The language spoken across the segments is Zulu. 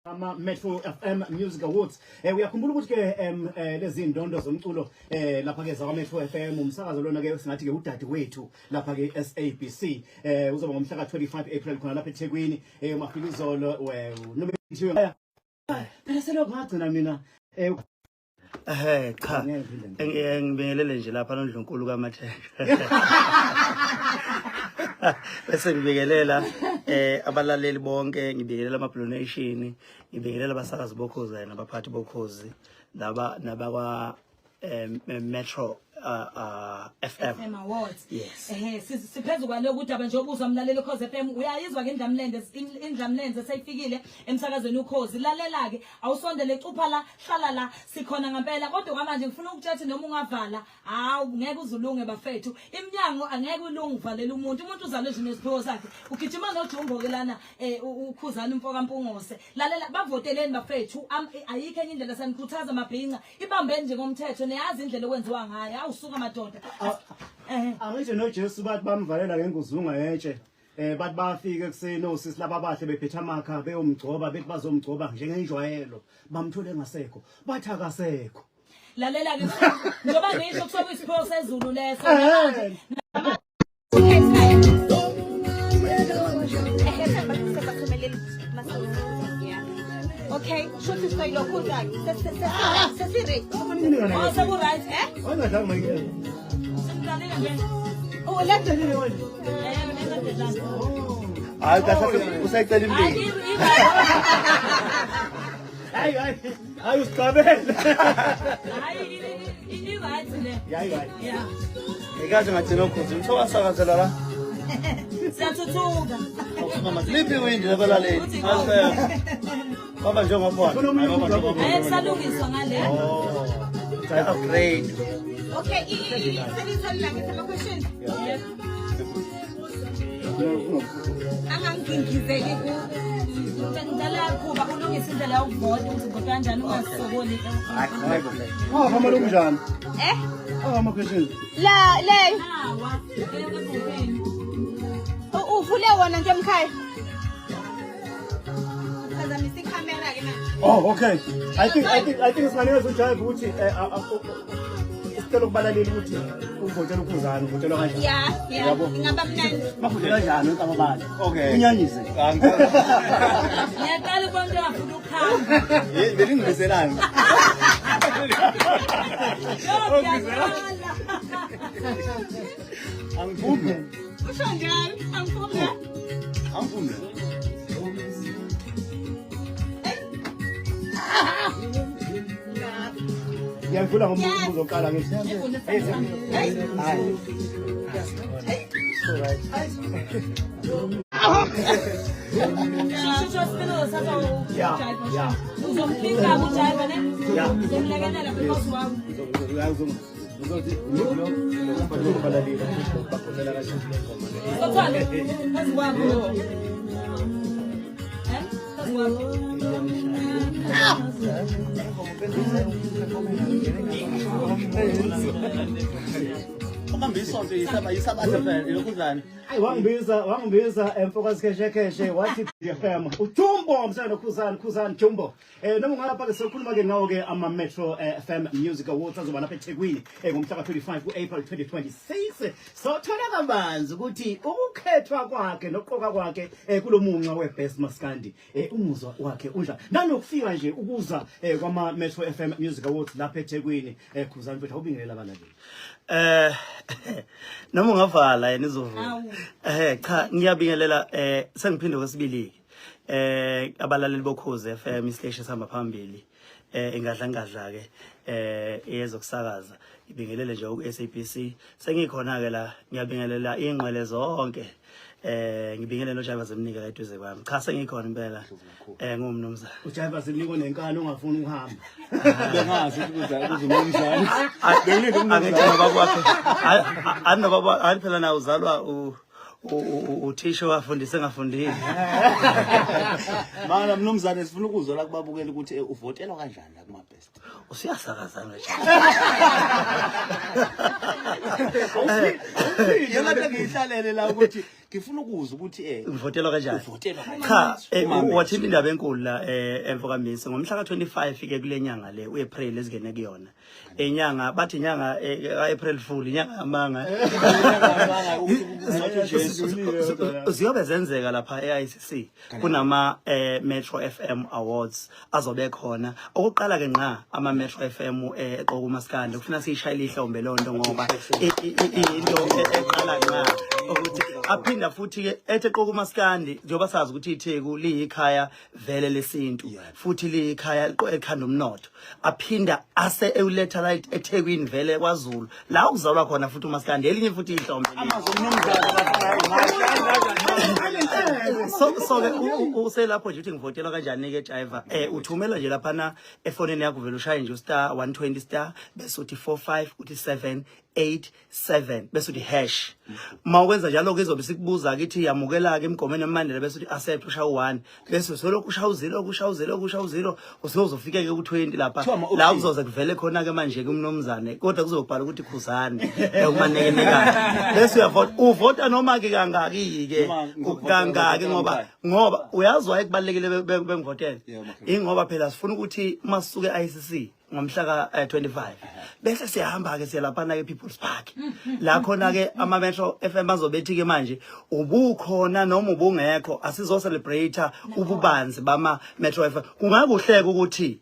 Metro FM Music Awards. Uyakhumbula ukuthi ke lezi indondo zomculo lapha ke zakwa Metro FM umsakazo lona ke singathi ke udade wethu lapha ke SABC uzoba ngomhla ka 25 April khona lapha eThekwini umafika izolo nobethiwe phela selokho ngagcina mina cha ngibingelele nje lapha noNdlunkulu kaMatheka bese ngibingelela abalaleli bonke ngibingelela ama-donation ngibingelela abasakazi bokhozi nabaphathi bokhozi nabakwa Metro FM Awards. Yes. Siphezulu kwalo ukuthi njengoba uzamlaleli ukhozi FM uyayizwa ke indlamlenze seyifikile emsakazweni ukhozi lalela ke awusondele ecupha la hlala la sikhona ngempela kodwa manje ngifuna ukuthetha noma ungavala hawu ngeke uzulunge bafethu iminyango angeke ulunge uvalela umuntu uzalwe nje nesiphiwo sakhe ugijima noJumbo ke lana ukhuzana umfoka Mpungose lalela bavoteleni bafethu ayikho enye indlela sanikhuthaza mabhinqa ibambeni nje ngomthetho neyazi indlela okwenziwa ngayo awusuka madoda angisho noJesu bathi bamvalela ngenguzunga yentshe bathi bafika kuseni osisi laba bahle bephethe amakha beyomgcoba bethi bazomgcoba njengenjwayelo bamthole ngasekho bathi akasekho lalela ke njoba ngisho kusoba isipho sezulu leso okay shothi sicela ukuzake sesire oh sebu right Wangadlanga manje simlalela nje oh lendelile wena ngiyathanda hayi kahle usayicela imali hayi usigabela hayi i right le yayi yeah ngikaze ngagcina ukhozi ngithokasakazela la siyathuthuka mama slippi windi labalaleli baba njengophona salungiswa ngale upgrade okay selithola ngisema question angangingizeke ngidala kuba ulungisa indlela yokuvota ukuthi kanjani ungasokoli hamba njani ama questions la le hawa uvule wona nje emkhaya phazamisa ikamera ke manje oh okay I think sifanele ujayive ukuthi isicelo kubalaleli ukuthi uvotela ukuzana uvotela kanjani yeah ngaba mnandi bavotela kanjani unkababali okay unyanyise ngiyaqala bonke ngafuna ukukhamba belingibiselani angiphume usho njalo angiphume ngiyakufuna ngombuzo oqala ngithi Ukambisonto yisabathe phela lokuzana wangibisa emfokazi kheshe wathi FM uJumbo msana khuzani Jumbo noma ungalapha ke sokhuluma ke ngawo ke ama Metro FM Music Awards azoba lapha eThekwini ngomhla ka 25 kuApril 2026 so thola kabanzi ukuthi ukukhethwa kwakhe noqoka kwakhe kulomunqa weBest Maskandi umuzwa wakhe unjani nanokufika nje ukuza kwama Metro FM Music Awards lapha eThekwini khuzani mfethu awubingelela abalaleli noma ungavala yena izovula cha ngiyabingelela sengiphinde kwesibili abalaleli bokhozi FM isiteshi sihamba phambili engadla ke eyezokusakaza ibingelele nje ku SABC sengikhona ke la ngiyabingelela ingqwele zonke ngibingelela noJayiva Zemnika la eduze kwami cha sengikhona impela ngumnumzana uJayiva Zemnika onenkani ongafuni ukuhamba bengazi ukuthi uzumnumzana bengilinda umnumzana bakwakhe anobaba phela na uzalwa uthisha wafundise ngafundile Mana mnumzane sifuna ukuzwa la kubabukela ukuthi uvotelwa kanjani la kuma best. Usiyasakaza nje. Yena ngihlalele la ukuthi ngifuna ukuzwa ukuthi Ngivotelwa kanjani? uvotelwa Cha, kanjani? wathini indaba enkulu la emfokamisa ngomhla ka25 ke kule nyanga le uApril ezingene kuyona. Enyanga bathi inyanga kaApril Fool inyanga amanga. Ziyobe zenzeka lapha eICC kunama Metro FM Awards azobe khona. Okuqala ke nqa ama Metro FM eqoka uMaskandi kufuna siyishayile ihlombe lonto ngoba into eqala nqa ukuthi aphinda futhi ke ethe qoka uMaskandi njengoba sazi ukuthi iTheku liyikhaya vele lesintu futhi liyikhaya ekhanda umnotho aphinda ase euletha right eThekwini vele kwaZulu la ukuzalwa khona futhi uMaskandi elinye futhi ihlombe so uselapho nje uthi ngivotelwa kanjani ke driver uthumela nje lapha na efonini yakho vele ushaye nje star 120 star bese uthi 45 uthi 787 bese uthi hash mawukwenza njalo ke izobe sikubuza kithi yamukela ke imigomeni emandela bese uthi accept usha u1 bese soloko usha u0 usuzofika ke ku20 lapha la uzoze kuvele khona ke manje ke umnomzane kodwa kuzobhala ukuthi khuzane ukumanekenekana bese uvota noma ke kangaki ke kangaki ngoba uyazwa ekubalekile bengivotela ingoba phela sifuna ukuthi masisuke eICC ngomhla ka25 bese siyahamba ke siyalaphana ke People's Park la khona ke ama Metro FM bazobethi ke manje ubukhona noma ubungekho asizo celebrate ububanzi bama Metro FM kungakuhleka ukuthi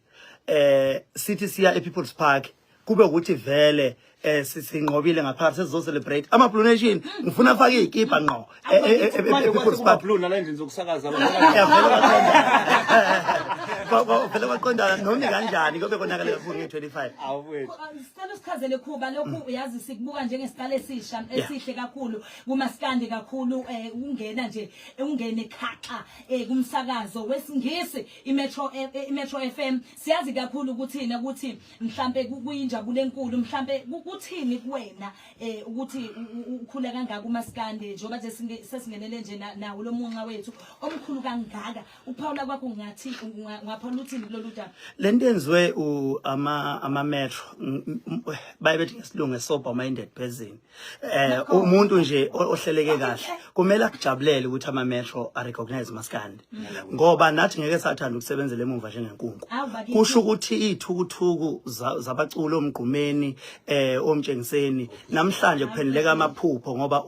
sithi siya ePeople's Park kube ukuthi vele sinqobile ngaphakathi sizo celebrate ama Blue Nation ngifuna afake ikipa ngqo ePeople's Park Blue nalendlela zokusakaza phela baqondana noma kanjani kobe konakala kakhulu nge25 awufethu Sicela usichazele Khuba lokhu uyazi sikubuka njengesikala esisha esihle kakhulu kuMaskandi kakhulu ungena nje ungene khaxa kumsakazo wesingisi iMetro FM siyazi kakhulu ukuthina ukuthi mhlambe kuyinjabulo enkulu mhlambe ukuthini kuwena ukuthi ukhula kangaka kuMaskandi njengoba sesingenele nje nawo lo munqa wethu omkhulu kangaka uphawula kwakho ngathi ngaphawula uthini kulolu daba lento enziwe ama Metro bayebethi ngesilungu sober minded person umuntu nje ohleleke kahle kumele akujabulele ukuthi ama Metro recognize Maskandi ngoba nathi ngeke sathanda ukusebenzela emuva njengenkunku kusho ukuthi ithukuthuku zabaculo omgqumeni omtshengiseni namhlanje kuphendeleka amaphupho ngoba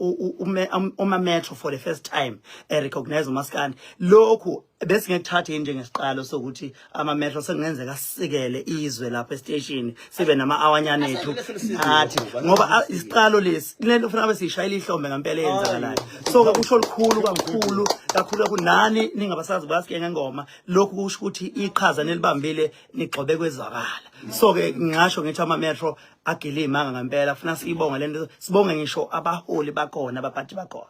uma Metro for the first time recognize Maskandi lokhu bese ngekuthatha njengesiqalo sokuthi ama Metro sengenzeka sisikele izwe lapha estation sibe nama awanyana ethu nathi ngoba isiqalo lesi lento ufuna besishayile ihlombe ngempela eyenzakalayo so kusho likhulu kakhulu nani ningabasazi basike ngengoma lokhu kusho ukuthi iqhaza nelibambile nigxobe kwezwakala so ke ngisho ngithi ama Metro agilimanga ngempela ufuna siyibonga lento sibonge ngisho abaholi bakhona abaphathi bakhona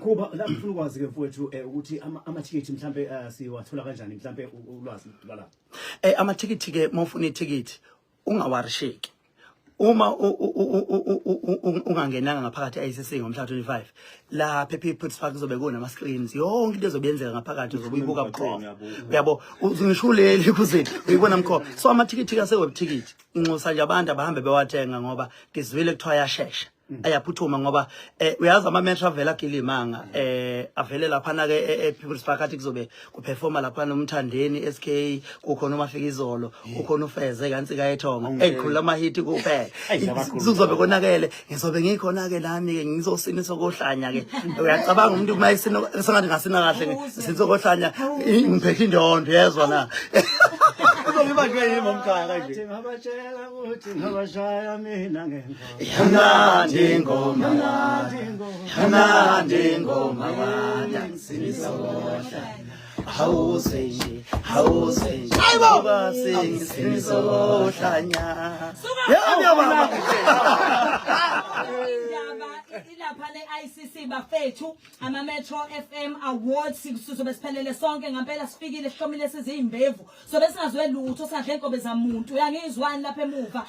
Khuba la ngifuna ukwazi ke mfowethu ukuthi ama tickets mhlambe siwathola kanjani mhlambe ulwazi lwala ama tickets ke mawufuna iticket ungawarisheki uma ungangenanga ngaphakathi eICC ngomhla 25 la People's Park zobe kunama screens yonke into ezobenzeka ngaphakathi uzobuyibuka bukhona uyabo uzingishuleli kuzini uyibona mkhona so ama ticket ka seweb ticket inxusa nje abantu abahambe bewathenga ngoba ngizwile kuthiwa yashesha ayaphuthuma ngoba uyazi ama Metro avela agilimanga avele lapha na ke People's Park athi kuzobe kuperforma lapha nomthandeni SK kukhona uMafikizolo kukhona uFeze kansi kayethonga eqhula ama hit kuphela kuzobe konakele ngizobe ngikhona ke lami ke ngizosinisa kohlanya ke uyacabanga umuntu kumayisino sengathi ngasina kahle sinsokohlanya ngiphethe indondo yezwa na uzoba nje yimi omkhaya kanje ngabatshela ukuthi ngabashaya mina ngenko Ngoma sinizodla hawusenje ayibo sinizodlanya yaba ilapha neICC bafethu ama Metro FM Awards sizobe siphelele sonke ngempela sifikile sihlomile sizimbevu sobe singazwe lutho sadle inkobe zamuntu uyangizwani lapha emuva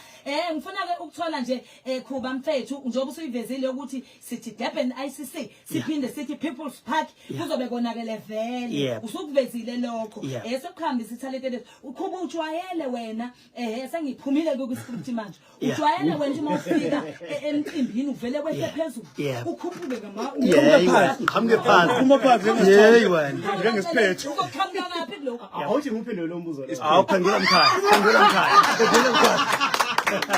ngifuna ke ukuthola nje Khuba mfethu njengoba usuyivezile ukuthi sithi Durban ICC siphinde sithi People's Park kuzobe konakele vele usukuvezile lokho sokuhambisa ithalente lethu Khuba ujwayele wena sengiphumile ku script manje ujwayele wena uma ufika emcimbini uvele kwehle phezulu Yeah. ukhuphuke ngama Yeah, qhamuke phansi. Uma phansi Yeyi wena. njengesiphethu. uzoqhamuka ngaphi kuloko Awuthi ngiphendule lo mbuzo lo. Awu phendula mkhaya. Phendula mkhaya. Phendula mkhaya.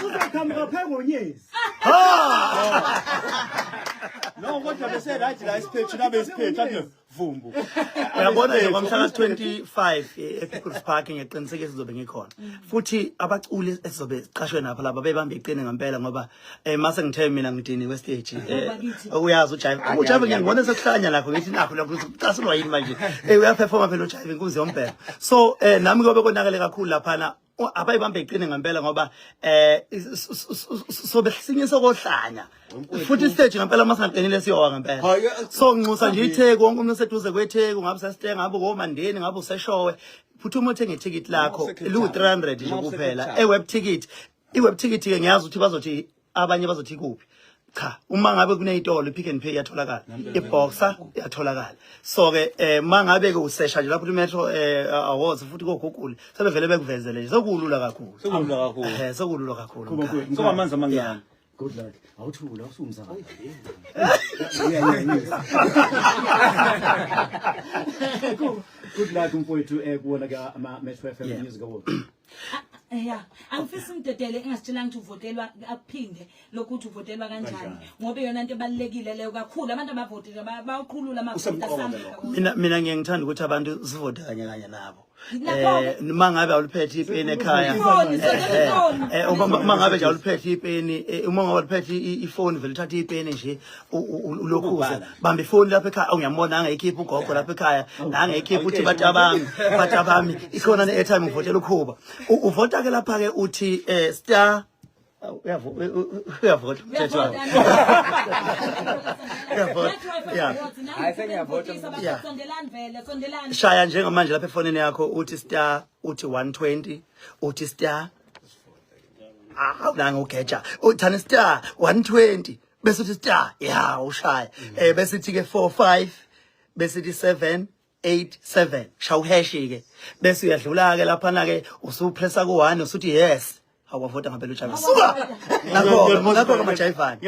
Uzaqhamuka phe ngonyezi. No, kodwa bese right la isiphethu nabe isiphethu athi vumbu. Uyabona nje ngomhla ka-25 ePickles Park ngiyaqiniseka sizobe ngikhona. Futhi abaculi esizobe siqashwe napha laba bebambe iqine ngempela ngoba mase ngithe mina ngidiniwe stage uyazi ujive. Ujive ngiyangibona sekuhlanya lakho ngithi nakho lapho ucasulwa yini manje. Uyaperforma phela ujive inkunzi yombhelo. So nami ngobe konakele kakhulu laphana abayibambe iqine ngempela ngoba sobe sinye sokohlanya. Futhi stage ngempela masingaqinile siyowa ngempela. So nginxusa nje iTheku wonke umuntu seduze kweTheku ngabe sasithenga ngabe komandeni ngabe useshowe futhi uma uthenga iTicket lakho lu 300 nje kuphela eweb ticket iweb ticket ke ngiyazi ukuthi bazothi abanye bazothi kuphi cha uma ngabe kuneyitolo Pick n Pay yatholakala iBoxer yatholakala so ke mangabe ke usesha nje lapho iMetro Awards futhi ko Google sebevele bekuvezele nje sokulula kakhulu sokulula kakhulu So amanzi amangani. Good luck. Awuthula usumzakala. Good luck mfowethu kuwona ka ama Metro FM Music Awards. Yeah, angifisi umdedele engasitshela ngithi uvotelwa akuphinde lokuthi uvotelwa kanjani ngoba yona into ebalekile leyo kakhulu abantu abavotile baqhulula amavoti asambe mina ngiyangithanda ukuthi abantu sivote kanye kanye nabo mangabe awuliphethe ipeni ekhaya uma ngabe nje awuliphethe ipeni uma ngabe awuliphethe ifoni vele uthatha ipeni nje ulokhuza bamba ifoni lapha ekhaya ngiyambona angayikhipha ugogo lapha ekhaya nangayikhipha uthi batabami ikhona ne-airtime uvotela ukhuba uvota ke lapha ke uthi star uyavota mthetho wakho shaya njengamanje lapha efonini yakho uthi star uthi 120 uthi star nanga ugeja uthani star 120 bese uthi star ya ushaya bese ithi ke 45 bese ithi 787 shawu hash ke bese uyadlula ke lapha na ke usupressa ku 1 usuthi yes awavota ngempela uJavi suka nakho kamajayivani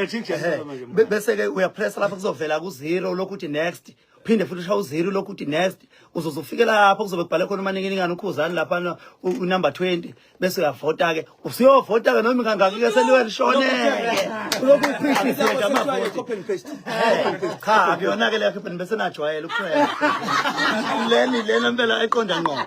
bese ke uyapressa lapha kuzovela ku 0 lokuthi next phinde futhi ushawa u0 lokuthi next uzozofika lapho kuzobe kubhale khona umaninginingana ukhuzani lapha unumber 20 bese uyavota ke usiyovota ke noma kangaki ke seliwe lishone lokhu ipractice nje amavoti Copy and paste. cha akuyona ke lapho bese najwayela ukuphela lena impela eqonda ngqo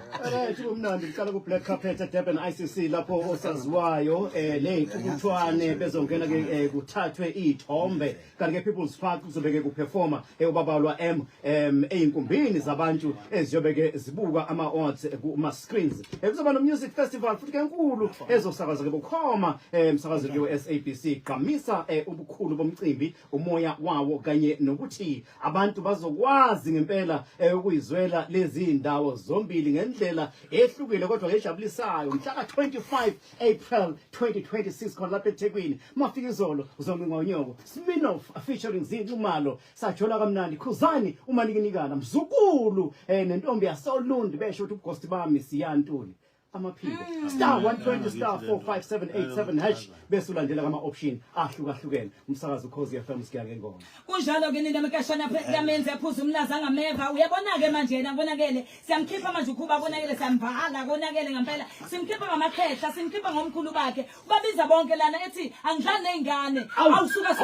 Umnandi ngicela ku Black Carpet at Durban ICC lapho osaziwayo ley'ntukuthwane bezongena ke kuthathwe iy'thombe kanti ke People's Park kuzobeke kuperforma ubabalwa ey'nkumbini zabantu eziyobeke zibuka ama-awards kuma-screens kuzoba no-music festival futhi ke nkulu ezosakaza ke bukhoma msakazeli ke we-SABC gqamisa ubukhulu bomcimbi umoya wawo kanye nokuthi abantu bazokwazi ngempela ukuyizwela lezi ndawo zombili ngendlela ehlukile kodwa ejabulisayo mhla ka-25 April 2026 khona lapha eThekwini mafika izolo uzonqinqa unyoko spin-off featuring Zindumalo sajola kamnandi khuzani umanikinikana mzukulu nentombi yaSolundi besho ukuthi uGhost bami siyantuli amaphiko star 120 star 45787 hash bese ulandela kama option ahlukahlukene umsakazo Ukhozi FM sikuyake ngoma kunjalo ke nina mekashana yamenze ephuza umlaza ngameva uyabona ke manje yena konakele siyamkhipha manje ukhuba konakele siyamvala konakele ngempela simkhipha ngamakhehla simkhipha ngomkhulu bakhe ubabiza bonke lana ethi angidlali nezingane awusuka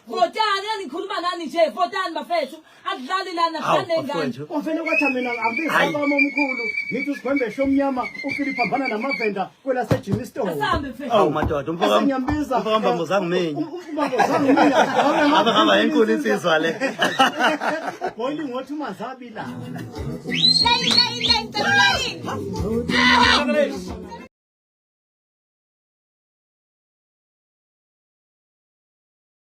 votani anikhuluma nani nje votani bafethu akudlali lana ngidlali nezingane ufene kwathi mina ngibiza baba omkhulu ngithi usikhombe shomnyama uPhilip abana namavenda kwela seJimmy Store asambe mfethu awu madoda umfaka mbambozanga menye abahamba enkulu insizwa le boiling ngothi umazabi la Lay, lay, lay,